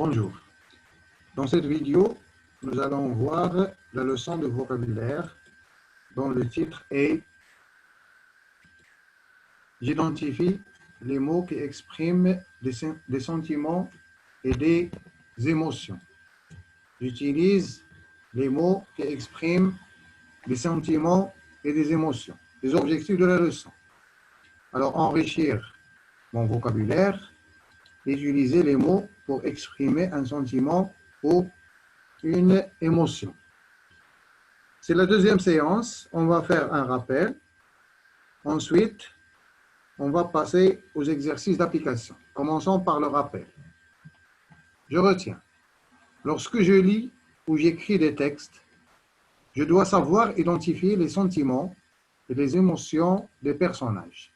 Bonjour. Dans cette vidéo, nous allons voir la leçon de vocabulaire dont le titre est « J'identifie les mots qui expriment des sentiments et des émotions ». J'utilise les mots qui expriment des sentiments et des émotions. Les objectifs de la leçon. Alors, enrichir mon vocabulaire, utiliser les mots pour exprimer un sentiment ou une émotion. C'est la deuxième séance. On va faire un rappel. Ensuite, on va passer aux exercices d'application. Commençons par le rappel. Je retiens. Lorsque je lis ou j'écris des textes, je dois savoir identifier les sentiments et les émotions des personnages.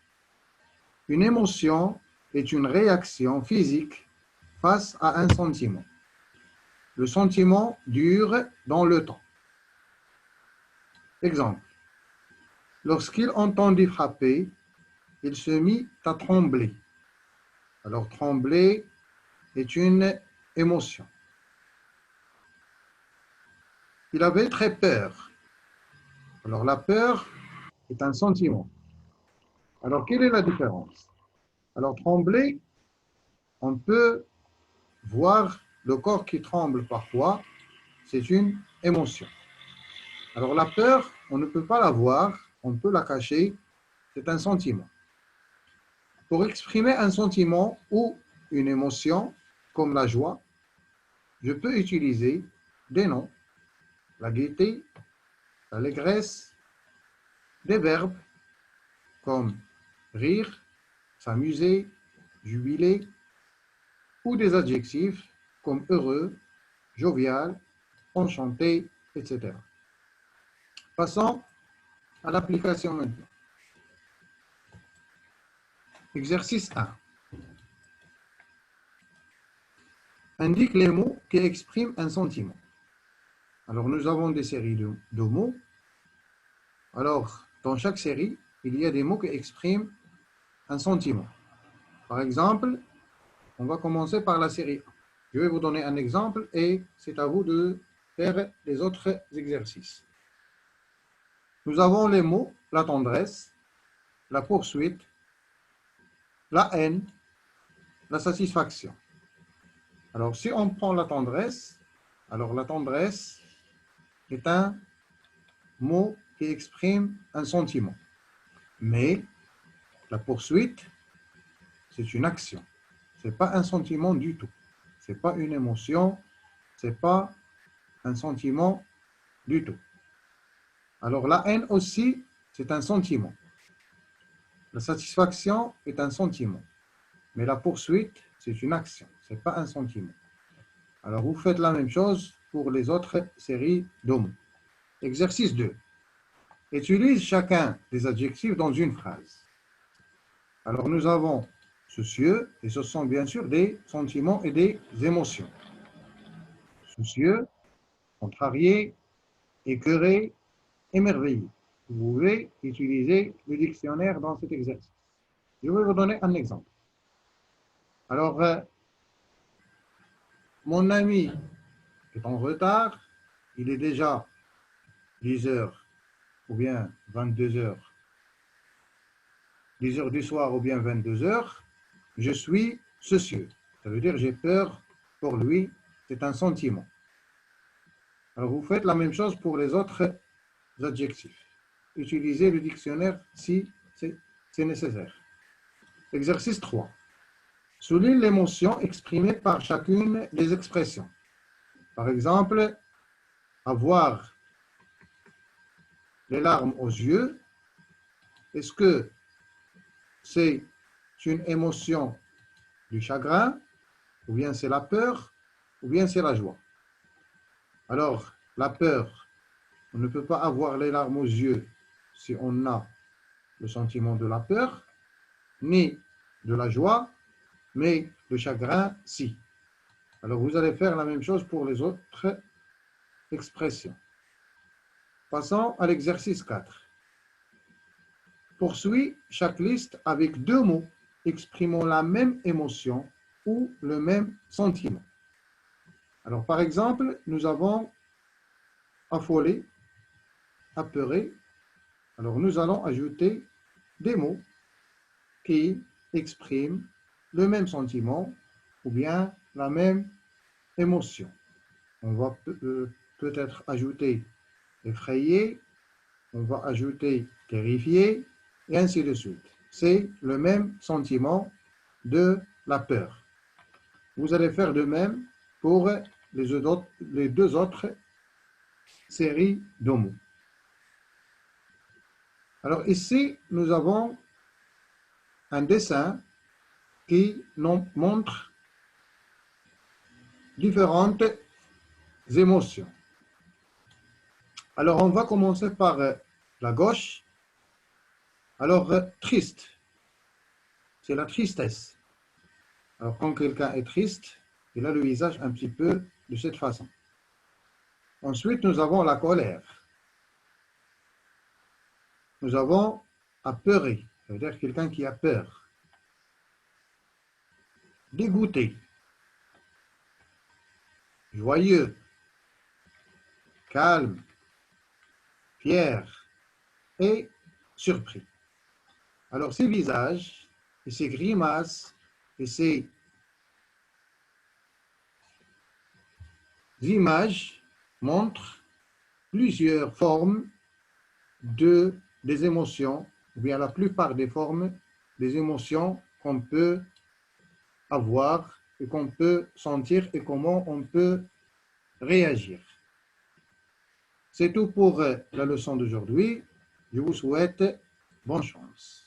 Une émotion est une réaction physique face à un sentiment. Le sentiment dure dans le temps. Exemple. Lorsqu'il entendit frapper, il se mit à trembler. Alors, trembler est une émotion. Il avait très peur. Alors, la peur est un sentiment. Alors, quelle est la différence? Alors, trembler, on peut voir le corps qui tremble parfois, c'est une émotion. Alors, la peur, on ne peut pas la voir, on peut la cacher, c'est un sentiment. Pour exprimer un sentiment ou une émotion, comme la joie, je peux utiliser des noms, la gaieté, l'allégresse, des verbes comme rire, s'amuser, jubiler, ou des adjectifs comme heureux, jovial, enchanté, etc. Passons à l'application maintenant. Exercice 1. Indique les mots qui expriment un sentiment. Alors, nous avons des séries de mots. Alors, dans chaque série, il y a des mots qui expriment un sentiment. Par exemple, on va commencer par la série 1. Je vais vous donner un exemple et c'est à vous de faire les autres exercices. Nous avons les mots la tendresse, la poursuite, la haine, la satisfaction. Alors, si on prend la tendresse, alors la tendresse est un mot qui exprime un sentiment. Mais la poursuite, c'est une action. Ce n'est pas un sentiment du tout. Ce n'est pas une émotion, ce n'est pas un sentiment du tout. Alors la haine aussi, c'est un sentiment. La satisfaction est un sentiment. Mais la poursuite, c'est une action. Ce n'est pas un sentiment. Alors vous faites la même chose pour les autres séries de mots. Exercice 2. Utilise chacun des adjectifs dans une phrase. Alors nous avons soucieux, et ce sont bien sûr des sentiments et des émotions. Soucieux, contrarié, écœuré, émerveillé. Vous pouvez utiliser le dictionnaire dans cet exercice. Je vais vous donner un exemple. Alors, mon ami est en retard, il est déjà 10 heures ou bien 22 heures, 10 heures du soir ou bien 22 heures, je suis soucieux. Ça veut dire j'ai peur pour lui, c'est un sentiment. Alors vous faites la même chose pour les autres adjectifs. Utilisez le dictionnaire si c'est nécessaire. Exercice 3. Souligne l'émotion exprimée par chacune des expressions. Par exemple, avoir les larmes aux yeux, est-ce que c'est une émotion du chagrin, ou bien c'est la peur, ou bien c'est la joie? Alors, la peur, on ne peut pas avoir les larmes aux yeux si on a le sentiment de la peur, ni de la joie, mais le chagrin, si. Alors, vous allez faire la même chose pour les autres expressions. Passons à l'exercice 4. Poursuis chaque liste avec 2 mots exprimant la même émotion ou le même sentiment. Alors, par exemple, nous avons affolé, apeuré. Alors, nous allons ajouter des mots qui expriment le même sentiment ou bien la même émotion. On va peut-être ajouter effrayé, on va ajouter terrifié, et ainsi de suite. C'est le même sentiment de la peur. Vous allez faire de même pour les deux autres séries de mots. Alors ici, nous avons un dessin qui nous montre différentes émotions. Alors, on va commencer par la gauche. Alors, triste, c'est la tristesse. Alors, quand quelqu'un est triste, il a le visage un petit peu de cette façon. Ensuite, nous avons la colère. Nous avons apeuré, c'est-à-dire quelqu'un qui a peur. Dégoûté, joyeux, calme, fier et surpris. Alors, ces visages et ces grimaces et ces images montrent plusieurs formes des émotions, ou bien la plupart des formes des émotions qu'on peut avoir et qu'on peut sentir et comment on peut réagir. C'est tout pour la leçon d'aujourd'hui. Je vous souhaite bonne chance.